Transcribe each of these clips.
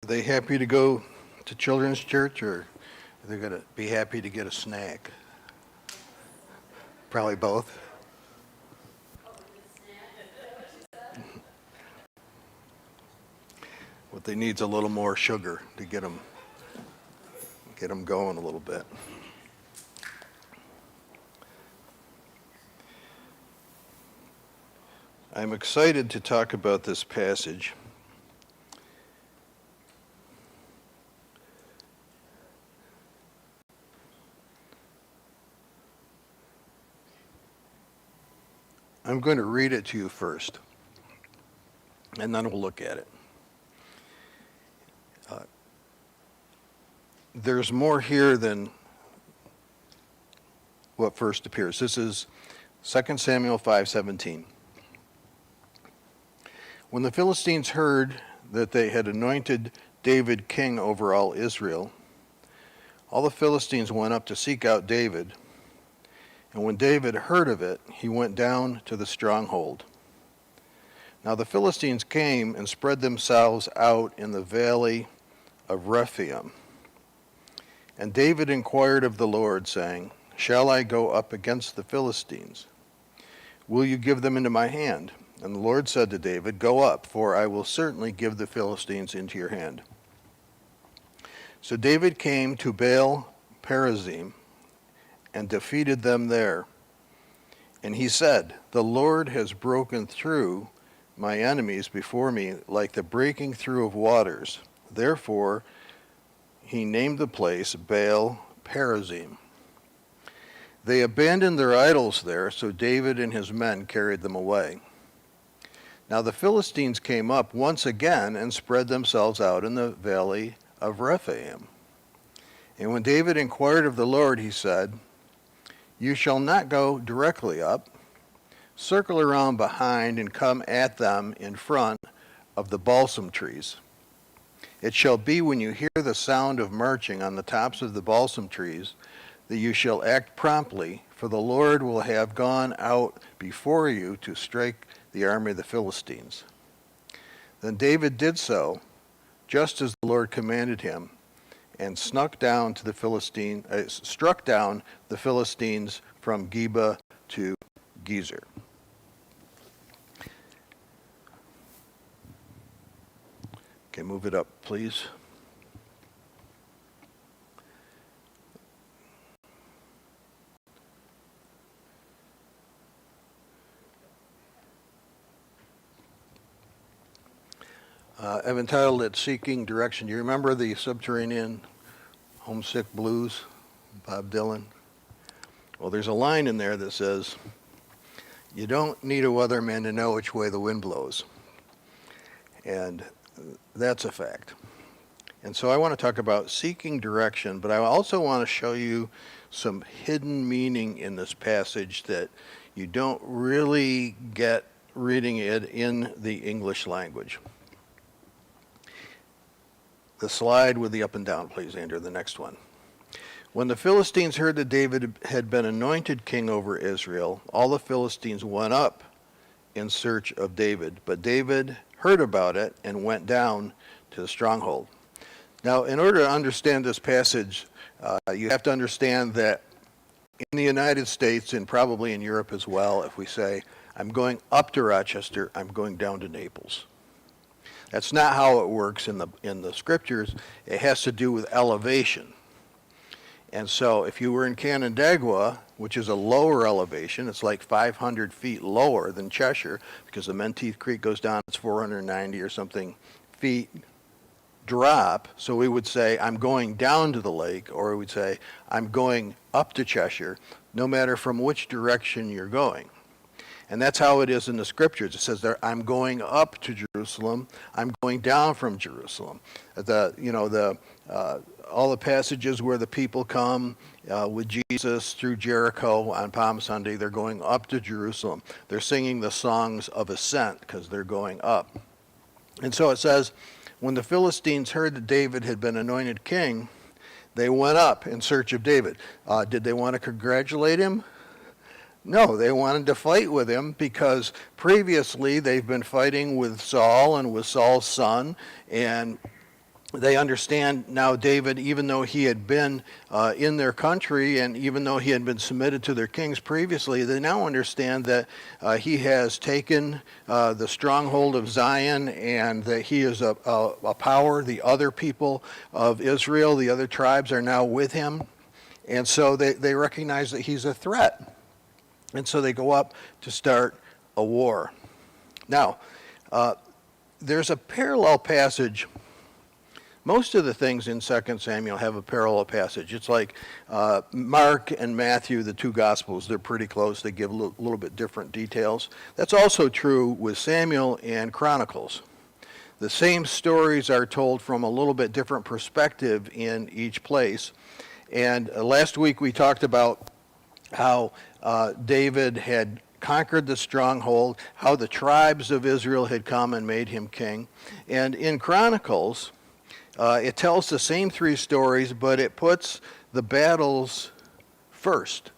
they happy to go to children's church, or are they going to be happy to get a snack? Probably both. What they need is a little more sugar to get them going a little bit. I'm excited to talk about this passage. I'm going to read it to you first, and then we'll look at it. There's more here than what first appears. This is 2 Samuel 5:17. When the Philistines heard that they had anointed David king over all Israel, all the Philistines went up to seek out David. And when David heard of it, he went down to the stronghold. Now the Philistines came and spread themselves out in the valley of Rephaim. And David inquired of the Lord, saying, Shall I go up against the Philistines? Will you give them into my hand? And the Lord said to David, Go up, for I will certainly give the Philistines into your hand. So David came to Baal Perazim and defeated them there. And he said, The Lord has broken through my enemies before me like the breaking through of waters. Therefore he named the place Baal Perazim. They abandoned their idols there, so David and his men carried them away. Now the Philistines came up once again and spread themselves out in the valley of Rephaim. And when David inquired of the Lord, he said, You shall not go directly up. Circle around behind and come at them in front of the balsam trees. It shall be when you hear the sound of marching on the tops of the balsam trees that you shall act promptly, for the Lord will have gone out before you to strike the army of the Philistines. Then David did so, just as the Lord commanded him, and struck down the Philistines from Geba to Gezer. Okay, move it up, please. I've entitled it Seeking Direction. Do you remember the Subterranean Homesick Blues, Bob Dylan? Well, there's a line in there that says, You don't need a weatherman to know which way the wind blows. And that's a fact. And so I want to talk about seeking direction, but I also want to show you some hidden meaning in this passage that you don't really get reading it in the English language. The slide with the up and down, please, Andrew, the next one. When the Philistines heard that David had been anointed king over Israel, all the Philistines went up in search of David. But David heard about it and went down to the stronghold. Now, in order to understand this passage, you have to understand that in the United States and probably in Europe as well, if we say, I'm going up to Rochester, I'm going down to Naples. That's not how it works in the scriptures. It has to do with elevation. And so if you were in Canandaigua, which is a lower elevation, it's like 500 feet lower than Cheshire, because the Menteith Creek goes down, it's 490 or something feet drop. So we would say, I'm going down to the lake, or we would say, I'm going up to Cheshire, no matter from which direction you're going. And that's how it is in the scriptures. It says there, I'm going up to Jerusalem, I'm going down from Jerusalem. All the passages where the people come with Jesus through Jericho on Palm Sunday, they're going up to Jerusalem. They're singing the songs of ascent because they're going up. And so it says, when the Philistines heard that David had been anointed king, they went up in search of David. Did they want to congratulate him? No, they wanted to fight with him because previously they've been fighting with Saul and with Saul's son, and They understand now David, even though he had been in their country and even though he had been submitted to their kings previously, they now understand that he has taken the stronghold of Zion and that he is a power. The other people of Israel, the other tribes, are now with him. And so they recognize that he's a threat. And so they go up to start a war. Now, there's a parallel passage. Most of the things in 2 Samuel have a parallel passage. It's like Mark and Matthew, the two Gospels, they're pretty close. They give a little bit different details. That's also true with Samuel and Chronicles. The same stories are told from a little bit different perspective in each place. And last week we talked about how David had conquered the stronghold, how the tribes of Israel had come and made him king. And in Chronicles, it tells the same three stories, but it puts the battles first.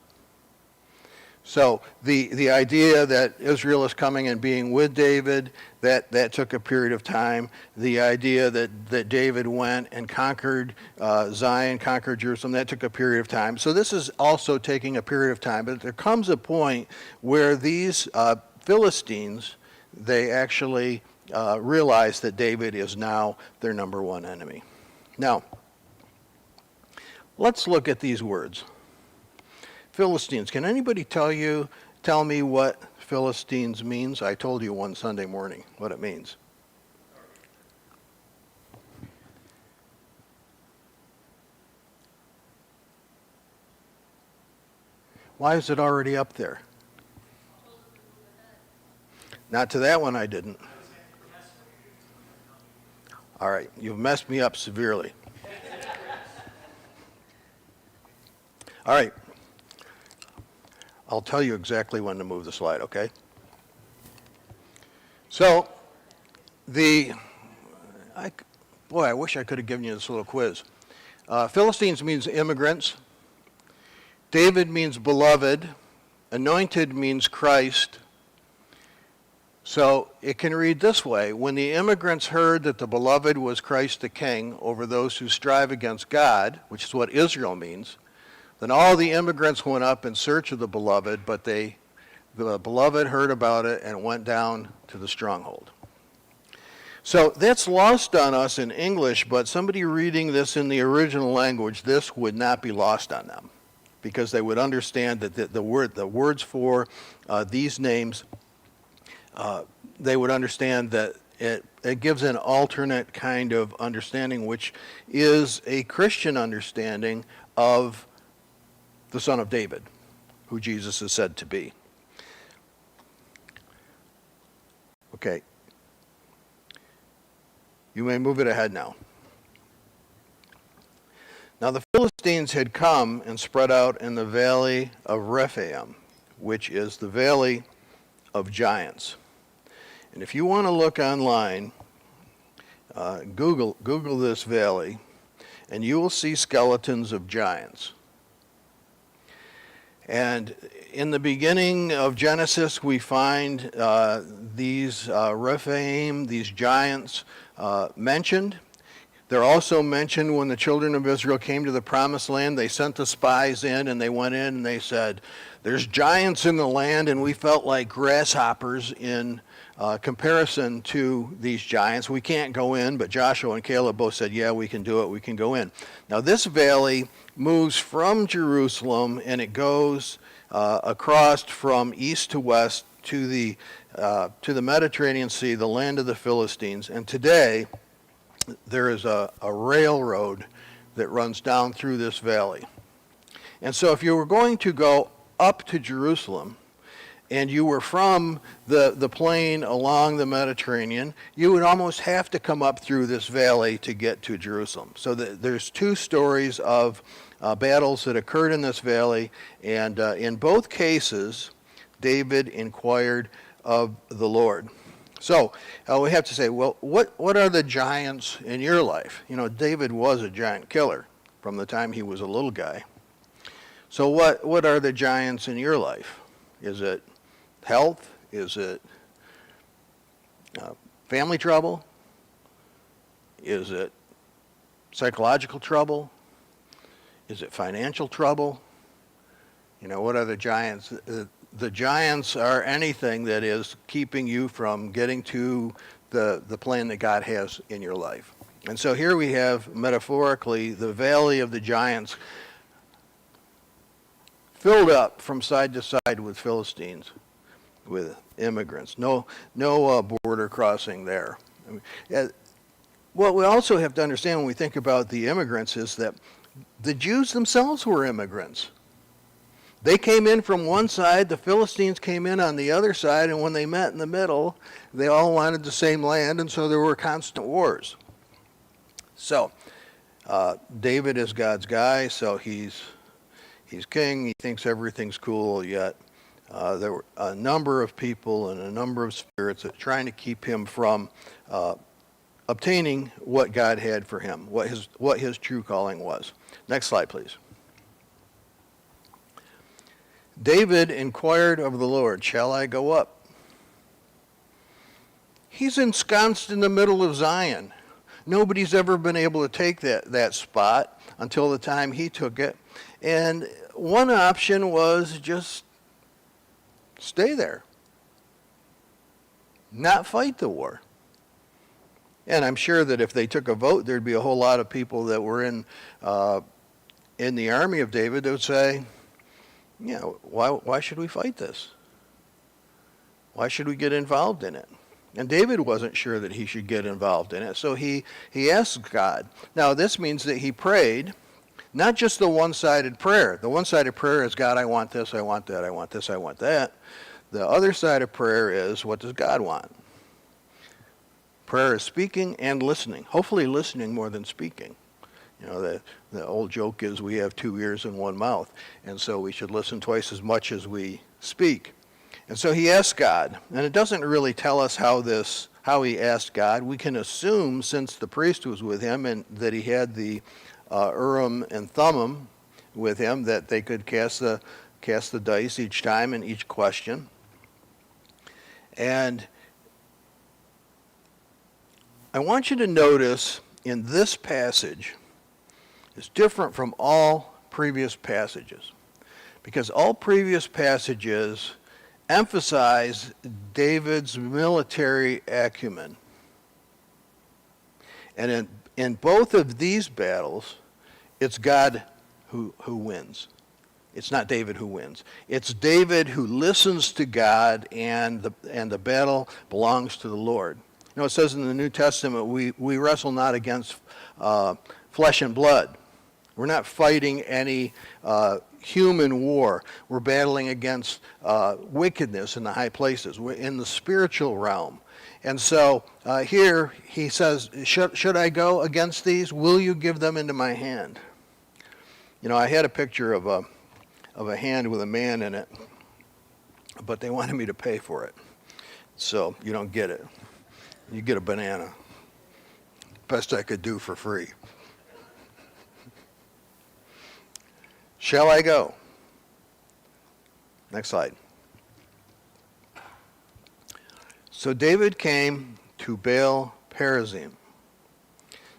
So the idea that Israel is coming and being with David, that took a period of time. The idea that David went and conquered Zion, conquered Jerusalem, that took a period of time. So this is also taking a period of time. But there comes a point where these Philistines, they actually realize that David is now their number one enemy. Now, let's look at these words. Philistines. Can anybody tell me what Philistines means? I told you one Sunday morning what it means. Why is it already up there? Not to that one I didn't. All right, you've messed me up severely. All right. I'll tell you exactly when to move the slide, okay? So, I wish I could have given you this little quiz. Philistines means immigrants. David means beloved. Anointed means Christ. So it can read this way: when the immigrants heard that the beloved was Christ the King over those who strive against God, which is what Israel means, then all the immigrants went up in search of the beloved, but the beloved heard about it and went down to the stronghold. So that's lost on us in English, but somebody reading this in the original language, this would not be lost on them, because they would understand that the words for these names, they would understand that it gives an alternate kind of understanding, which is a Christian understanding of the Son of David, who Jesus is said to be. Okay. You may move it ahead now. Now the Philistines had come and spread out in the valley of Rephaim, which is the valley of giants. And if you want to look online, Google this valley, and you will see skeletons of giants. And in the beginning of Genesis, we find these Rephaim, these giants, mentioned. They're also mentioned when the children of Israel came to the promised land. They sent the spies in, and they went in and they said, there's giants in the land, and we felt like grasshoppers in comparison to these giants. We can't go in, but Joshua and Caleb both said, yeah, we can do it, we can go in. Now this valley moves from Jerusalem, and it goes across from east to west to the Mediterranean Sea, the land of the Philistines. And today, there is a railroad that runs down through this valley. And so if you were going to go up to Jerusalem, and you were from the plain along the Mediterranean, you would almost have to come up through this valley to get to Jerusalem. So there's two stories of battles that occurred in this valley, and in both cases, David inquired of the Lord. So we have to say, well, what are the giants in your life? You know, David was a giant killer from the time he was a little guy. So what are the giants in your life? Is it health? Is it family trouble? Is it psychological trouble? Is it financial trouble? What are the giants? The giants are anything that is keeping you from getting to the plan that God has in your life. And so here we have, metaphorically, the valley of the giants filled up from side to side with Philistines, with immigrants. No border crossing there. What we also have to understand when we think about the immigrants is that the Jews themselves were immigrants. They came in from one side, the Philistines came in on the other side, and when they met in the middle, they all wanted the same land, and so there were constant wars. So, David is God's guy, so he's king, he thinks everything's cool, yet there were a number of people and a number of spirits that trying to keep him from obtaining what God had for him, what his true calling was. Next slide, please. David inquired of the Lord, "Shall I go up?" He's ensconced in the middle of Zion. Nobody's ever been able to take that spot until the time he took it. And one option was just stay there, not fight the war. And I'm sure that if they took a vote, there'd be a whole lot of people that were in the army of David that would say, why should we fight this? Why should we get involved in it? And David wasn't sure that he should get involved in it, so he asked God. Now, this means that he prayed, not just the one-sided prayer. The one-sided prayer is, God, I want this, I want that, I want this, I want that. The other side of prayer is, what does God want? Prayer is speaking and listening, hopefully listening more than speaking. The old joke is we have 2 ears and 1 mouth, and so we should listen twice as much as we speak. And so he asked God, and it doesn't really tell us how he asked God. We can assume, since the priest was with him and that he had the Urim and Thummim with him, that they could cast the dice each time in each question. And I want you to notice in this passage, it's different from all previous passages, because all previous passages emphasize David's military acumen. And in both of these battles, it's God who wins. It's not David who wins. It's David who listens to God, and the battle belongs to the Lord. It says in the New Testament, we wrestle not against flesh and blood. We're not fighting any human war. We're battling against wickedness in the high places. We're in the spiritual realm. And so here he says, should I go against these? Will you give them into my hand? I had a picture of a hand with a man in it, but they wanted me to pay for it. So you don't get it. You get a banana. Best I could do for free. Shall I go? Next slide. So David came to Baal Perazim.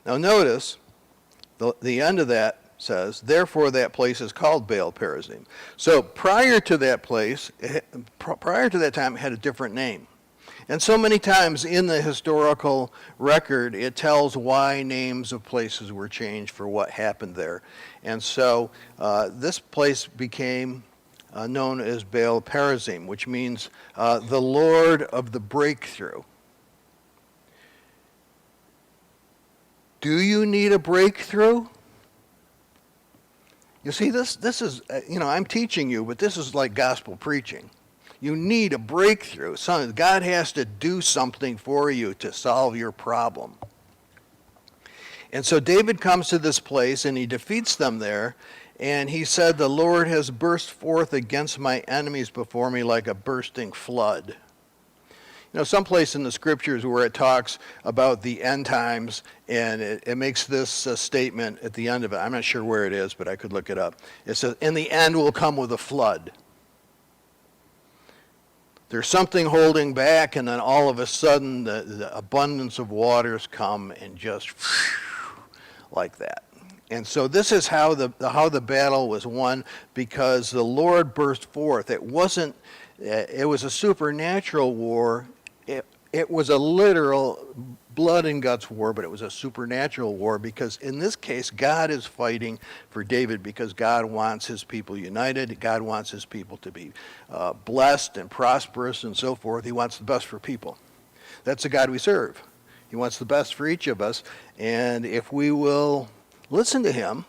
Now notice, the end of that says, therefore that place is called Baal Perazim. So prior to that time, it had a different name. And so many times in the historical record, it tells why names of places were changed for what happened there. And so this place became known as Baal Perazim, which means the Lord of the breakthrough. Do you need a breakthrough? You see, this is, I'm teaching you, but this is like gospel preaching. You need a breakthrough. God has to do something for you to solve your problem. And so David comes to this place and he defeats them there. And he said, the Lord has burst forth against my enemies before me like a bursting flood. Someplace in the scriptures where it talks about the end times, and it makes this statement at the end of it. I'm not sure where it is, but I could look it up. It says, in the end will come with a flood. There's something holding back, and then all of a sudden the abundance of waters come and just like that. And so this is how the battle was won, because the Lord burst forth. It was a supernatural war. It was a literal blood and guts war, but it was a supernatural war, because in this case, God is fighting for David, because God wants his people united. God wants his people to be blessed and prosperous and so forth. He wants the best for people. That's the God we serve. He wants the best for each of us. And if we will listen to him,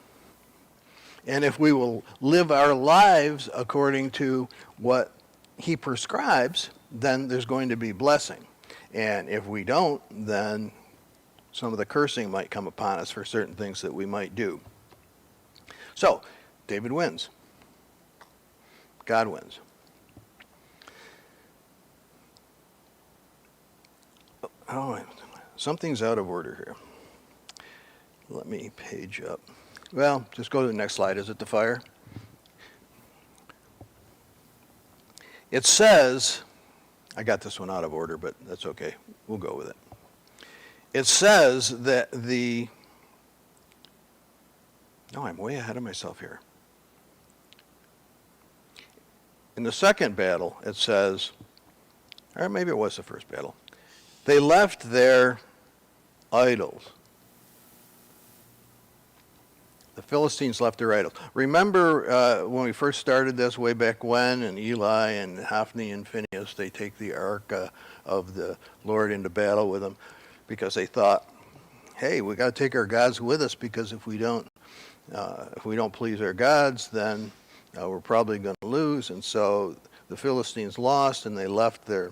and if we will live our lives according to what he prescribes, then there's going to be blessing. And if we don't, then some of the cursing might come upon us for certain things that we might do. So, David wins. God wins. Oh, something's out of order here. Let me page up. Well, just go to the next slide. Is it the fire? It says, I got this one out of order, but that's okay. We'll go with it. It says that no, I'm way ahead of myself here. In the second battle, it says, or maybe it was the first battle, they left their idols. The Philistines left their idols. Remember when we first started this way back when, and Eli and Hophni and Phinehas, they take the ark of the Lord into battle with them, because they thought, hey, we got to take our gods with us, because if we don't please our gods, then we're probably going to lose. And so the Philistines lost, and they left their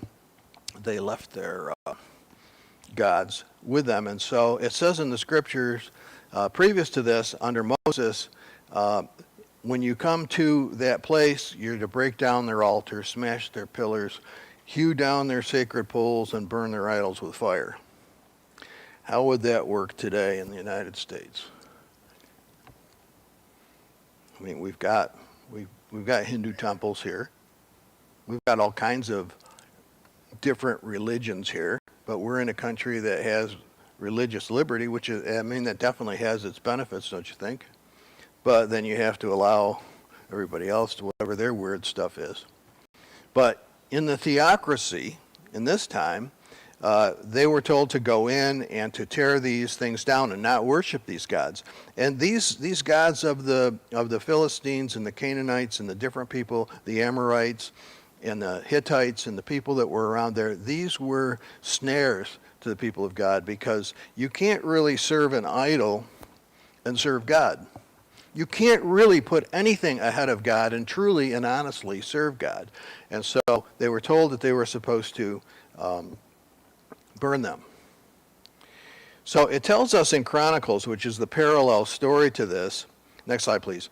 gods with them. And so it says in the scriptures, previous to this, under Moses, when you come to that place, you're to break down their altars, smash their pillars, hew down their sacred poles, and burn their idols with fire. How would that work today in the United States? I mean, we've got Hindu temples here. We've got all kinds of different religions here, but we're in a country that has religious liberty, which is, I mean, that definitely has its benefits, don't you think? But then you have to allow everybody else to whatever their weird stuff is. But in the theocracy, in this time, they were told to go in and to tear these things down and not worship these gods. And these gods of the Philistines and the Canaanites and the different people, the Amorites and the Hittites and the people that were around there, these were snares to the people of God, because you can't really serve an idol and serve God. You can't really put anything ahead of God and truly and honestly serve God. And so they were told that they were supposed to burn them. So it tells us in Chronicles, which is the parallel story to this. Next slide, please.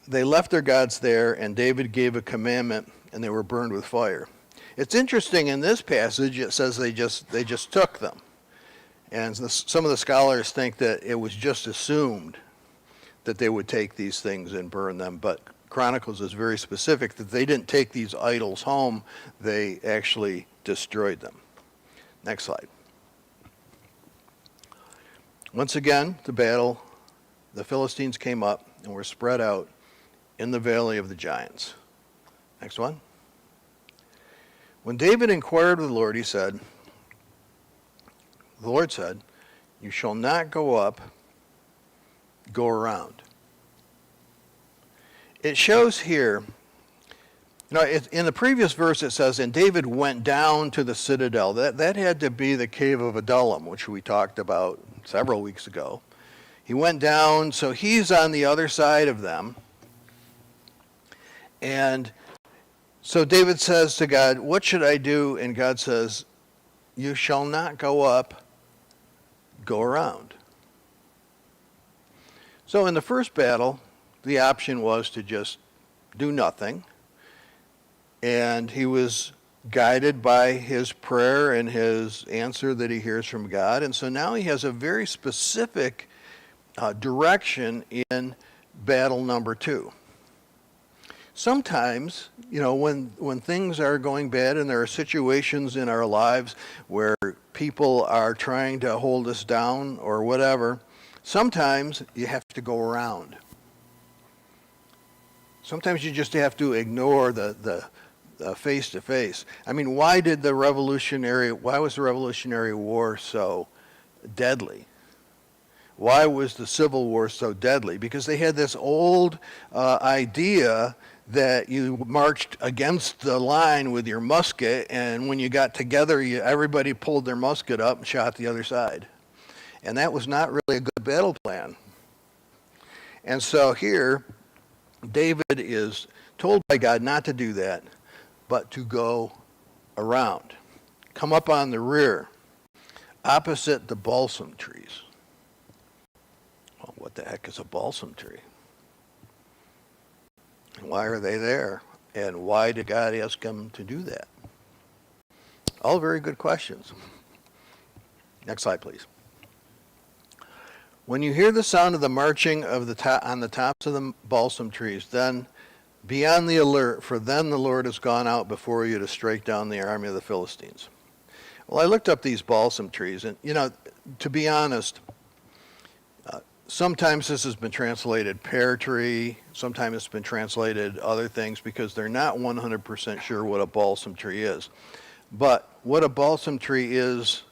They left their gods there, and David gave a commandment, and they were burned with fire. It's interesting, in this passage, it says they just took them. And some of the scholars think that it was just assumed that they would take these things and burn them, but Chronicles is very specific that they didn't take these idols home, they actually destroyed them. Next slide. Once again, the battle, the Philistines came up and were spread out in the valley of the giants. Next one. When David inquired of the Lord, the Lord said, you shall not go up, go around. It shows here, in the previous verse it says, and David went down to the citadel. That had to be the cave of Adullam, which we talked about several weeks ago. He went down, so he's on the other side of them. And so David says to God, what should I do? And God says, you shall not go up, go around. So in the first battle, the option was to just do nothing. And he was guided by his prayer and his answer that he hears from God. And so now he has a very specific direction in battle number 2. Sometimes, when things are going bad and there are situations in our lives where people are trying to hold us down or whatever, Sometimes you have to go around. Sometimes you just have to ignore the face-to-face. I mean, why was the Revolutionary War so deadly? Why was the Civil War so deadly? Because they had this old idea that you marched against the line with your musket, and when you got together, everybody pulled their musket up and shot the other side. And that was not really a good battle plan. And so here, David is told by God not to do that, but to go around. Come up on the rear, opposite the balsam trees. Well, what the heck is a balsam tree? And why are they there? And why did God ask him to do that? All very good questions. Next slide, please. When you hear the sound of the marching of on the tops of the balsam trees, then be on the alert, for then the Lord has gone out before you to strike down the army of the Philistines. Well, I looked up these balsam trees, and, to be honest, sometimes this has been translated pear tree, sometimes it's been translated other things, because they're not 100% sure what a balsam tree is. But what a balsam tree is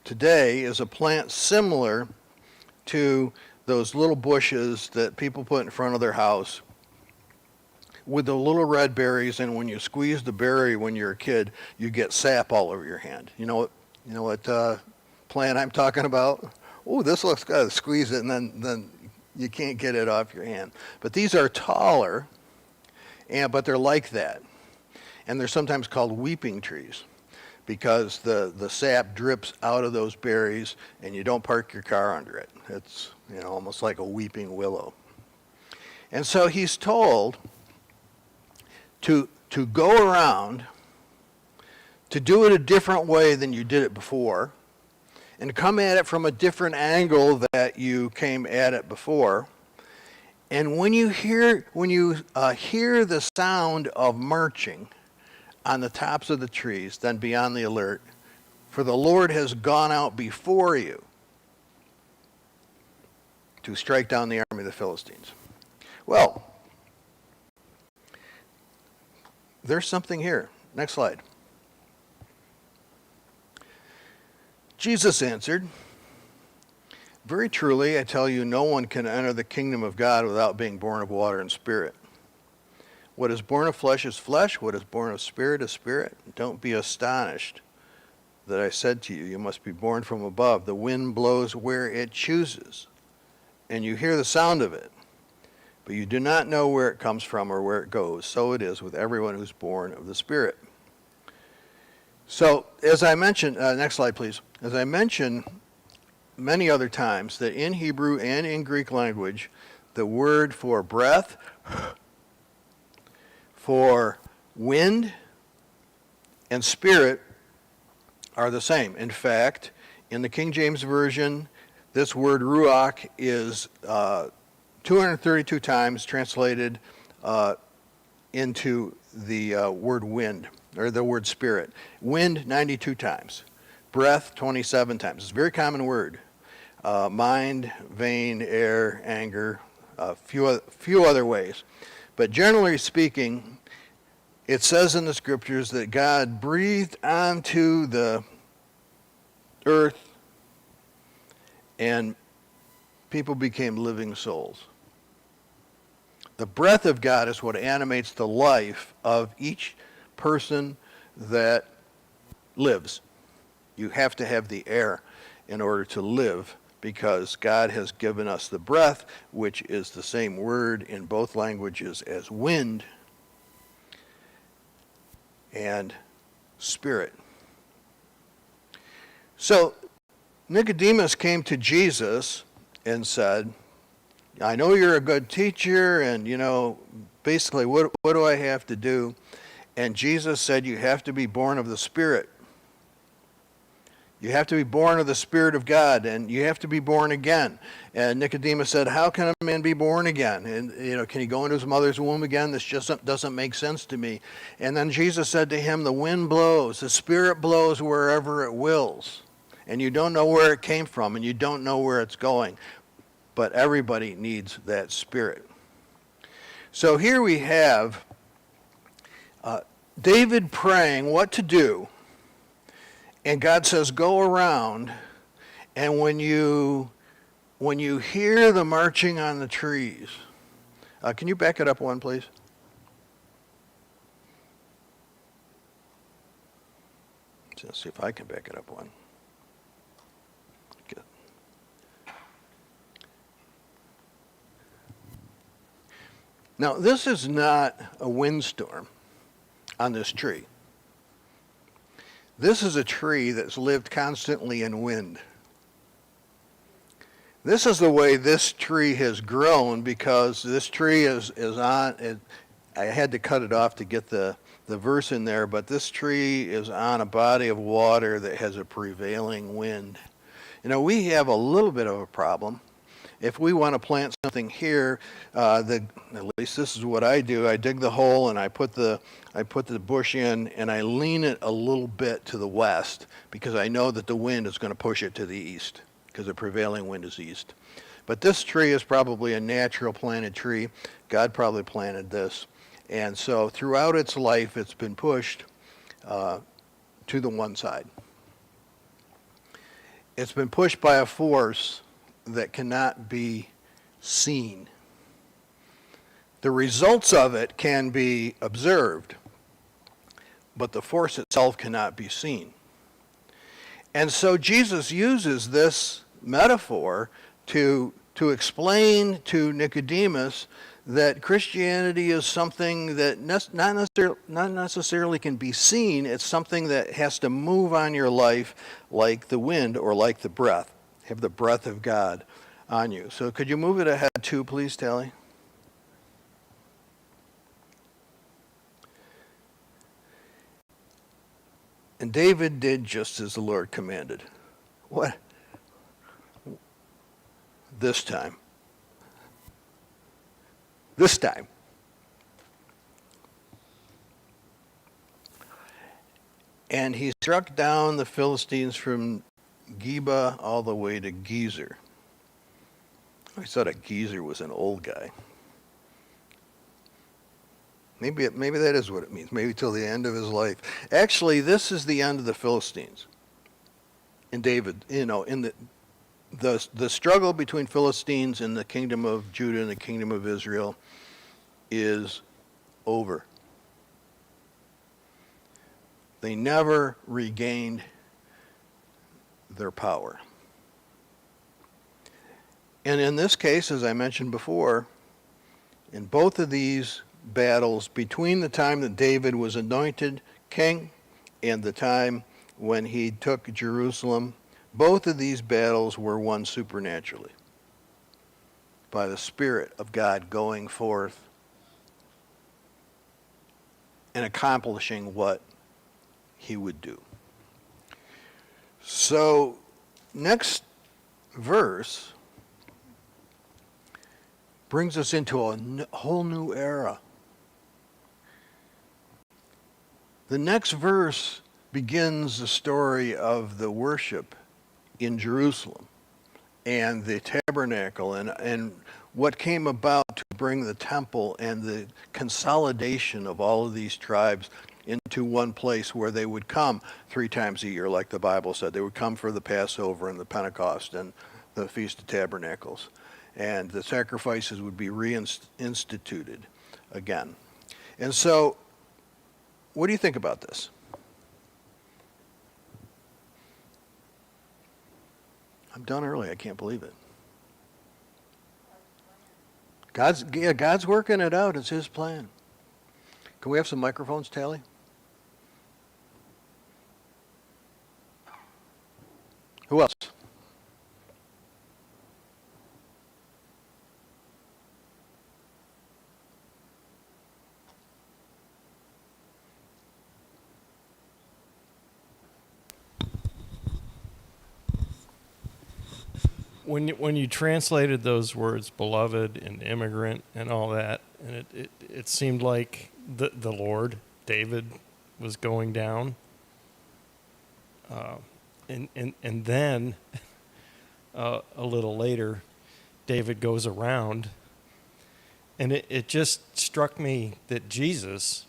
today is a plant similar to those little bushes that people put in front of their house with the little red berries, and when you squeeze the berry when you're a kid, you get sap all over your hand. You know what plant I'm talking about? Oh, this looks good. Squeeze it, and then you can't get it off your hand. But these are taller, but they're like that. And they're sometimes called weeping trees, because the sap drips out of those berries, and you don't park your car under it. It's almost like a weeping willow. And so he's told to go around, to do it a different way than you did it before, and come at it from a different angle that you came at it before. And when you hear the sound of marching on the tops of the trees, then be on the alert, for the Lord has gone out before you to strike down the army of the Philistines. Well, there's something here. Next slide. Jesus answered, "Very truly, I tell you, no one can enter the kingdom of God without being born of water and spirit. What is born of flesh is flesh. What is born of spirit is spirit. Don't be astonished that I said to you, you must be born from above. The wind blows where it chooses, and you hear the sound of it, but you do not know where it comes from or where it goes. So it is with everyone who's born of the Spirit." So, as I mentioned, next slide, please. As I mentioned many other times, that in Hebrew and in Greek language, the word for breath, for wind, and spirit are the same. In fact, in the King James Version, this word ruach is 232 times translated into the word wind, or the word spirit. Wind, 92 times. Breath, 27 times. It's a very common word. Mind, vein, air, anger, a few other ways. But generally speaking, it says in the scriptures that God breathed onto the earth and people became living souls. The breath of God is what animates the life of each person that lives. You have to have the air in order to live, because God has given us the breath, which is the same word in both languages as wind and spirit. So Nicodemus came to Jesus and said, "I know you're a good teacher, and basically what do I have to do?" And Jesus said, "You have to be born of the Spirit. You have to be born of the Spirit of God, and you have to be born again." And Nicodemus said, "How can a man be born again? And can he go into his mother's womb again? This just doesn't make sense to me." And then Jesus said to him, "The wind blows, the Spirit blows wherever it wills, and you don't know where it came from, and you don't know where it's going. but everybody needs that Spirit. So here we have David praying what to do, and God says, go around, and when you hear the marching on the trees, can you back it up one, please? Let's see if I can back it up one. Good. Now, this is not a windstorm on this tree. This is a tree that's lived constantly in wind. This is the way this tree has grown, because this tree is on, I had to cut it off to get the verse in there, but this tree is on a body of water that has a prevailing wind. You know, we have a little bit of a problem. If we want to plant something here, at least this is what I do. I dig the hole and I put the bush in, and I lean it a little bit to the west, because I know that the wind is going to push it to the east, because the prevailing wind is east. But this tree is probably a natural planted tree. God probably planted this. And so throughout its life, it's been pushed to the one side. It's been pushed by a force that cannot be seen. The results of it can be observed, but the force itself cannot be seen. And so Jesus uses this metaphor to explain to Nicodemus that Christianity is something that not necessarily can be seen. It's something that has to move on your life like the wind or like the breath. Have the breath of God on you. So could you move it ahead too, please, Tally? And David did just as the Lord commanded. What? This time. This time. And he struck down the Philistines from Geba all the way to Gezer. I thought a Gezer was an old guy. Maybe that is what it means. Maybe till the end of his life. Actually, this is the end of the Philistines. And David, in the struggle between Philistines and the kingdom of Judah and the kingdom of Israel is over. They never regained their power. And in this case, as I mentioned before, in both of these battles, between the time that David was anointed king and the time when he took Jerusalem, both of these battles were won supernaturally by the Spirit of God going forth and accomplishing what he would do. So, next verse brings us into a whole new era. The next verse begins the story of the worship in Jerusalem and the tabernacle and what came about to bring the temple and the consolidation of all of these tribes into one place where they would come 3 times a year, like the Bible said. They would come for the Passover and the Pentecost and the Feast of Tabernacles. And the sacrifices would be reinstituted again. And so, what do you think about this? I'm done early. I can't believe it. God's working it out. It's his plan. Can we have some microphones, Tally? Who else? When you translated those words, beloved and immigrant and all that, and it seemed like the Lord, David, was going down. And then a little later, David goes around. And it just struck me that Jesus,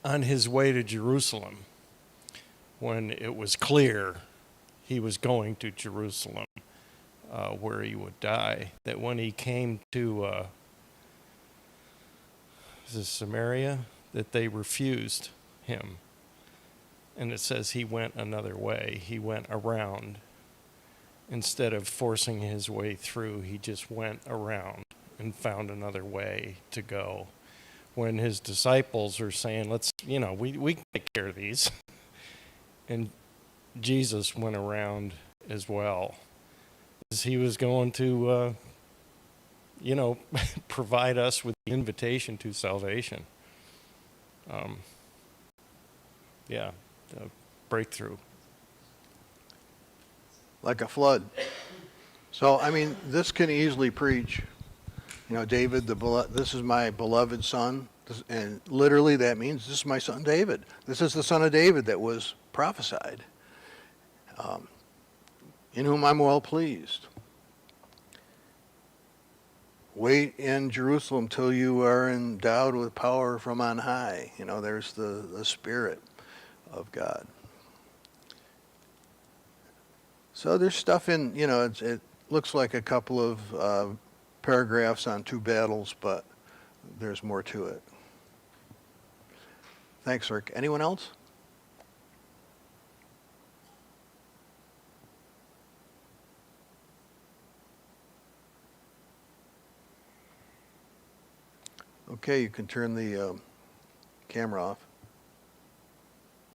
on his way to Jerusalem, when it was clear he was going to Jerusalem, where he would die, that when he came to is it Samaria, that they refused him. And it says he went another way. He went around. Instead of forcing his way through, he just went around and found another way to go. When his disciples are saying, we can take care of these. And Jesus went around as well. As he was going to, provide us with the invitation to salvation. The breakthrough. Like a flood. So, I mean, this can easily preach. David, this is my beloved son. And literally that means this is my son David. This is the son of David that was prophesied, in whom I'm well pleased. Wait in Jerusalem till you are endowed with power from on high. There's the Spirit of God. So there's stuff in, it looks like a couple of paragraphs on 2 battles, but there's more to it. Thanks, Rick. Anyone else? Okay, you can turn the camera off.